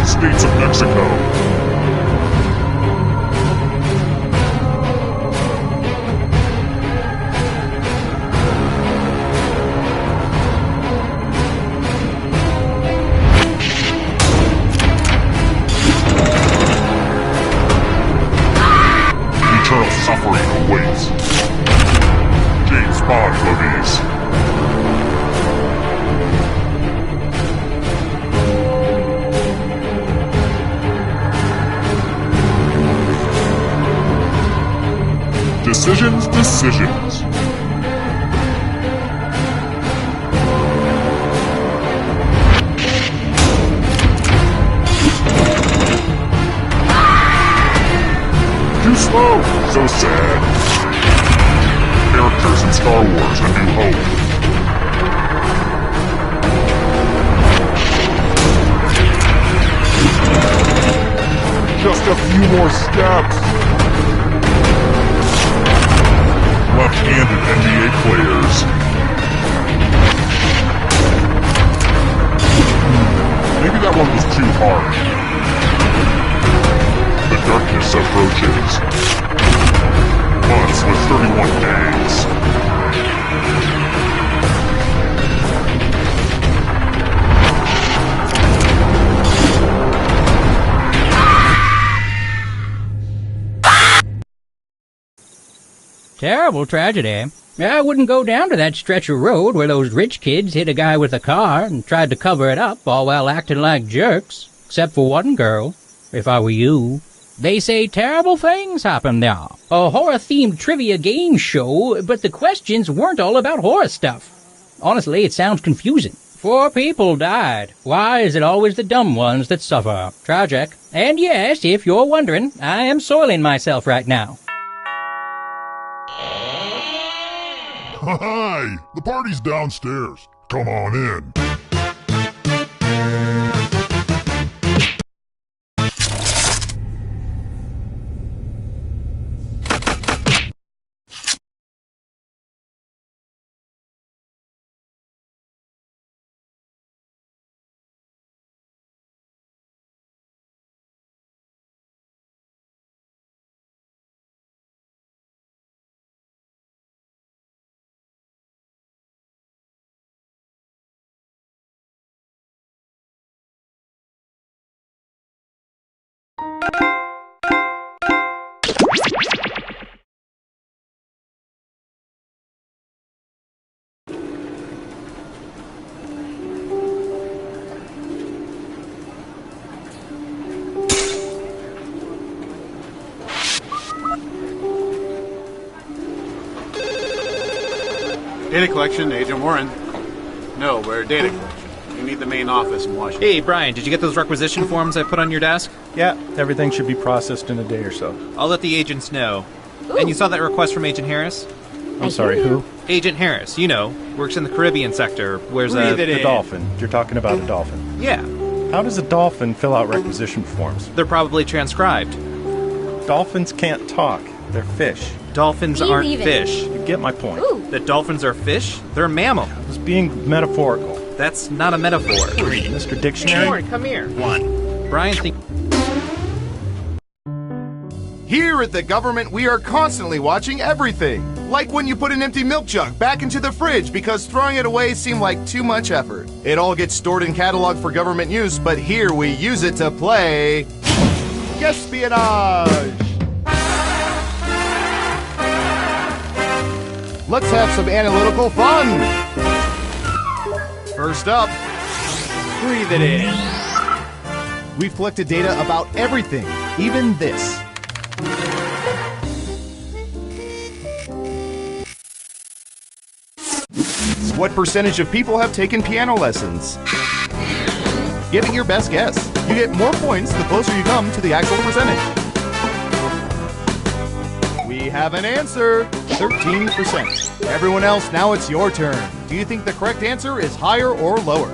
States of Mexico. Eternal suffering awaits. James Bond movies. Decisions. Too slow. So sad. Characters in Star Wars: A New Hope. Just a few more steps. Left-handed NBA players. Maybe that one was too hard. The darkness approaches. Months with 31 days. Terrible tragedy. I wouldn't go down to that stretch of road where those rich kids hit a guy with a car and tried to cover it up, all while acting like jerks. Except for one girl, if I were you. They say terrible things happened there. A horror-themed trivia game show, but the questions weren't all about horror stuff. Honestly, it sounds confusing. 4 people died. Why is it always the dumb ones that suffer? Tragic. And yes, if you're wondering, I am soiling myself right now. Hi! The party's downstairs. Come on in. Data collection, Agent Warren. No, we're data collection. We need the main office in Washington. Hey, Brian, did you get those requisition forms I put on your desk? Yeah, everything should be processed in a day or so. I'll let the agents know. Ooh. And you saw that request from Agent Harris? I'm sorry, who? Agent Harris, you know, works in the Caribbean sector. Wears The dolphin. You're talking about a dolphin. Yeah. How does a dolphin fill out requisition forms? They're probably transcribed. Dolphins can't talk. They're fish. Dolphins aren't fish. You get my point. Ooh. That dolphins are fish? They're a mammal. I was being metaphorical. That's not a metaphor. Mr. Dictionary? Warren, come here. Brian, Here at the government, we are constantly watching everything. Like when you put an empty milk jug back into the fridge because throwing it away seemed like too much effort. It all gets stored and cataloged for government use, but here we use it to play espionage. Let's have some analytical fun. First up, breathe it in. We've collected data about everything, even this. What percentage of people have taken piano lessons? Give it your best guess. You get more points the closer you come to the actual percentage. We have an answer, 13%. Everyone else, now it's your turn. Do you think the correct answer is higher or lower?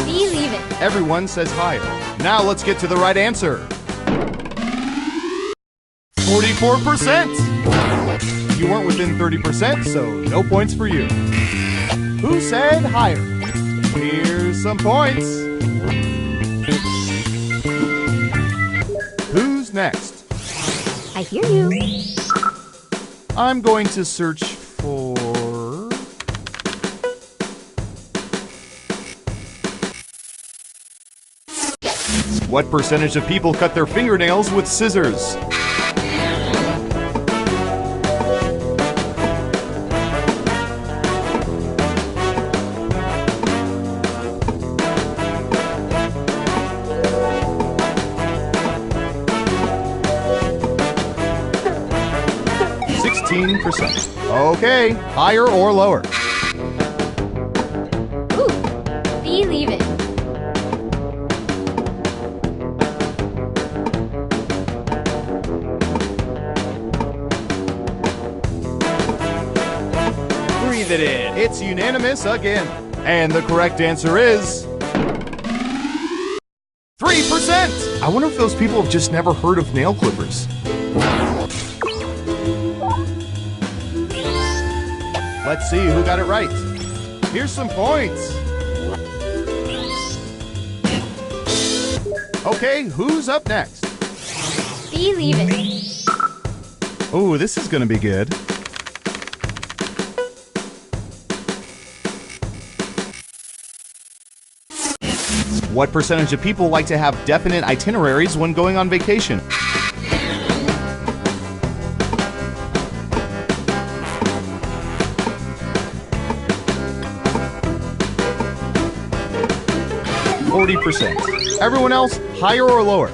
Believe it. Everyone says higher. Now let's get to the right answer. 44%! You weren't within 30%, so no points for you. Who said higher? Here's some points. Who's next? I hear you. I'm going to search for... What percentage of people cut their fingernails with scissors? 15%. Okay, higher or lower? Believe it. Breathe it in. It's unanimous again. And the correct answer is 3%. I wonder if those people have just never heard of nail clippers. Let's see who got it right. Here's some points. Okay, who's up next? Believe it. Oh, this is gonna be good. What percentage of people like to have definite itineraries when going on vacation? %. Everyone else, higher or lower?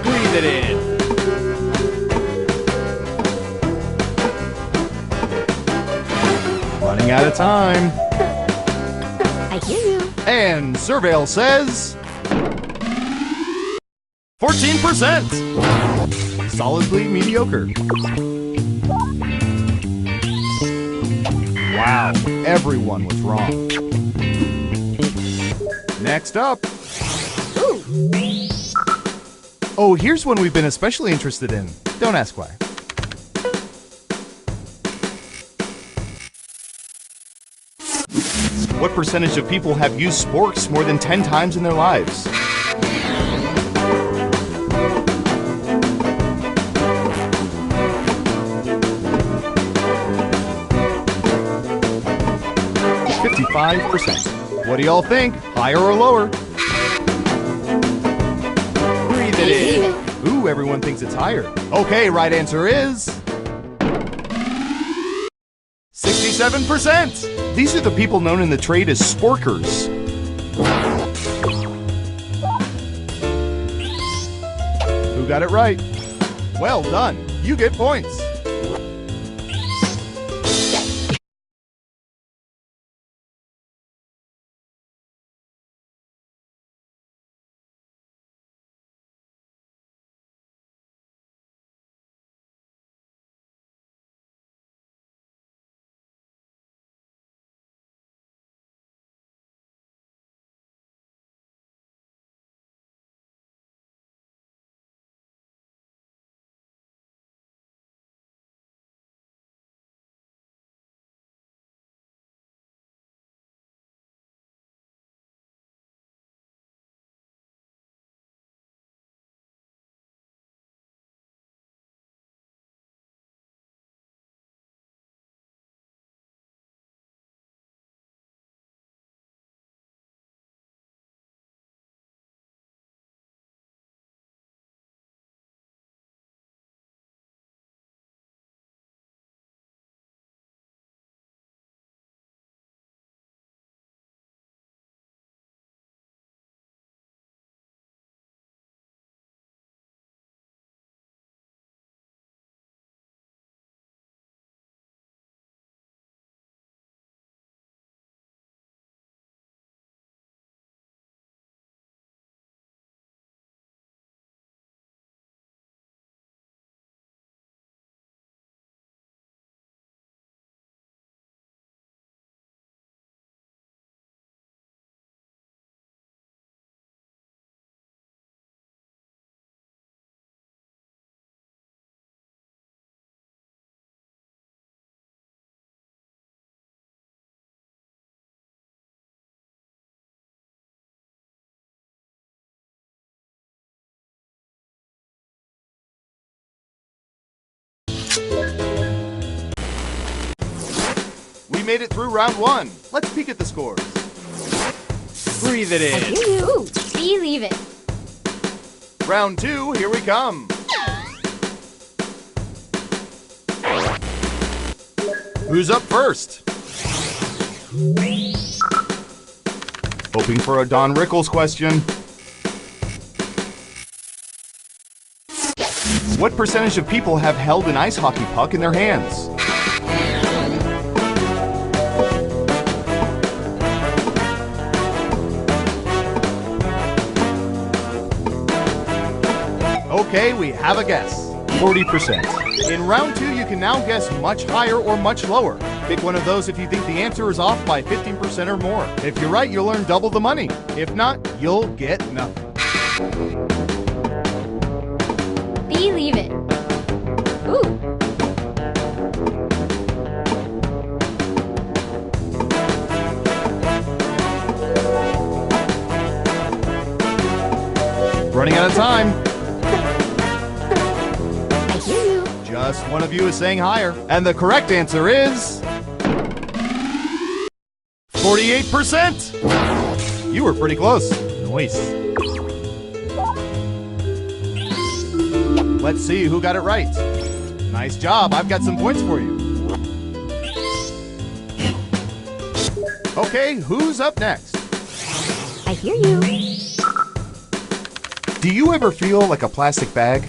Breathe it in. Running out of time. I hear you. And Surveil says 14%. Solidly mediocre. Wow, everyone was wrong. Next up. Oh, here's one we've been especially interested in. Don't ask why. What percentage of people have used sporks more than 10 times in their lives? %. What do y'all think? Higher or lower? Breathe it in. Ooh, everyone thinks it's higher. Okay, right answer is 67%. These are the people known in the trade as sporkers. Who got it right? Well done. You get points. We made it through round one. Let's peek at the scores. Breathe it in. I hear you. Ooh, believe it. Round two, here we come. Who's up first? Hoping for a Don Rickles question. What percentage of people have held an ice hockey puck in their hands? Okay, we have a guess. 40%. In round 2, you can now guess much higher or much lower. Pick one of those if you think the answer is off by 15% or more. If you're right, you'll earn double the money. If not, you'll get nothing. Believe it. Ooh. Running out of time. I hear you. Just one of you is saying higher. And the correct answer is 48%. You were pretty close. Nice. Let's see who got it right. Nice job. I've got some points for you. Okay, who's up next? I hear you. Do you ever feel like a plastic bag?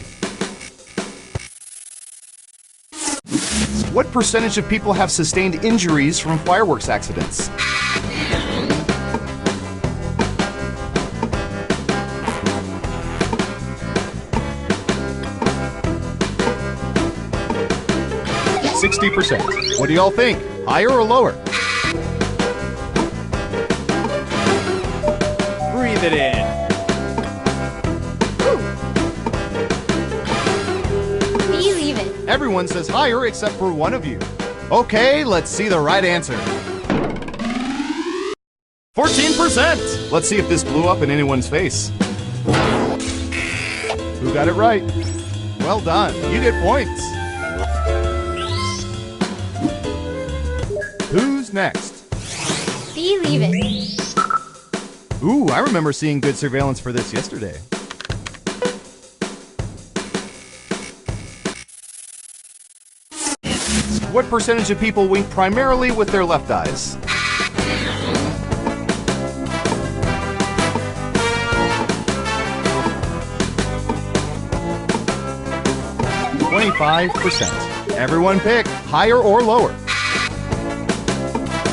What percentage of people have sustained injuries from fireworks accidents? %. What do y'all think? Higher or lower? Breathe it in. Believe it. Everyone says higher except for one of you. Okay, let's see the right answer. 14%. Let's see if this blew up in anyone's face. Who got it right? Well done. You get points. Who's next? Believe it. Ooh, I remember seeing good surveillance for this yesterday. What percentage of people wink primarily with their left eyes? %. Everyone pick higher or lower.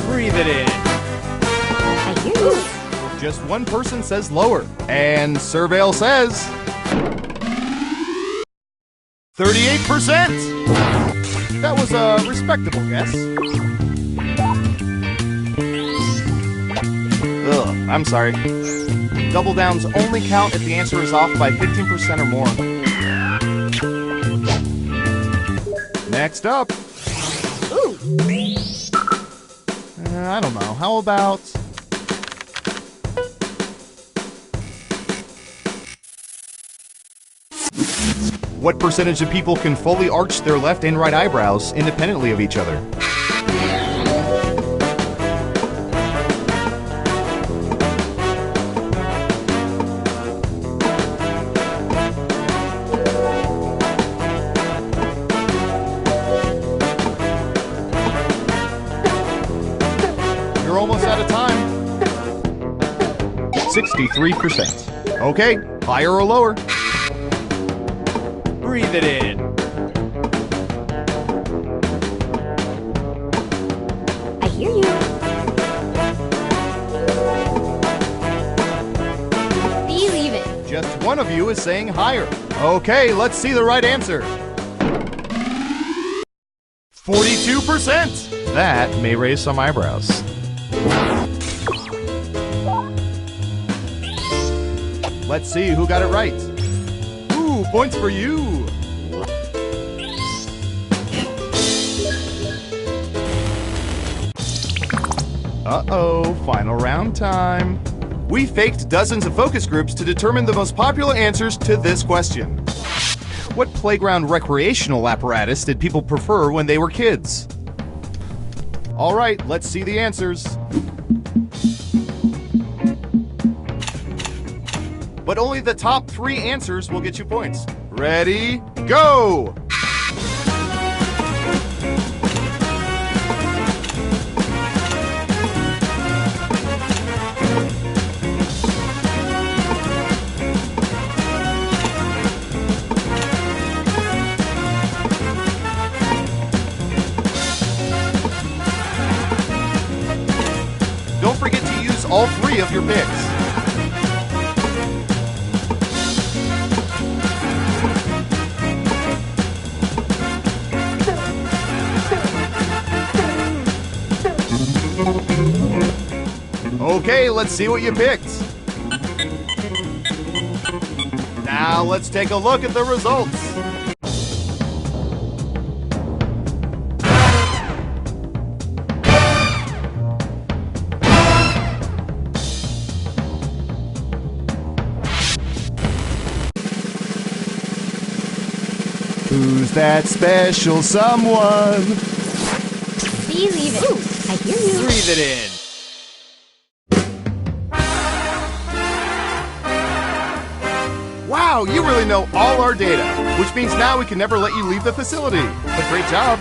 Breathe it in. I hear you. Just one person says lower. And Surveil says 38%. That was a respectable guess. Ugh, I'm sorry. Double downs only count if the answer is off by 15% or more. Next up. Ooh. I don't know. How about... What percentage of people can fully arch their left and right eyebrows independently of each other? You're almost out of time. 63%. Okay, higher or lower? Breathe it in. I hear you. Believe it. Just one of you is saying higher. Okay, let's see the right answer. 42%. That may raise some eyebrows. Let's see who got it right. Ooh, points for you. Uh-oh, final round time. We faked dozens of focus groups to determine the most popular answers to this question. What playground recreational apparatus did people prefer when they were kids? All right, let's see the answers. But only the top 3 answers will get you points. Ready, go! guess all 3 of your picks. Okay, let's see what you picked. Now let's take a look at the results. Who's that special someone? Believe it. Ooh, I hear you. Breathe it in. Wow, you really know all our data, which means now we can never let you leave the facility. But great job.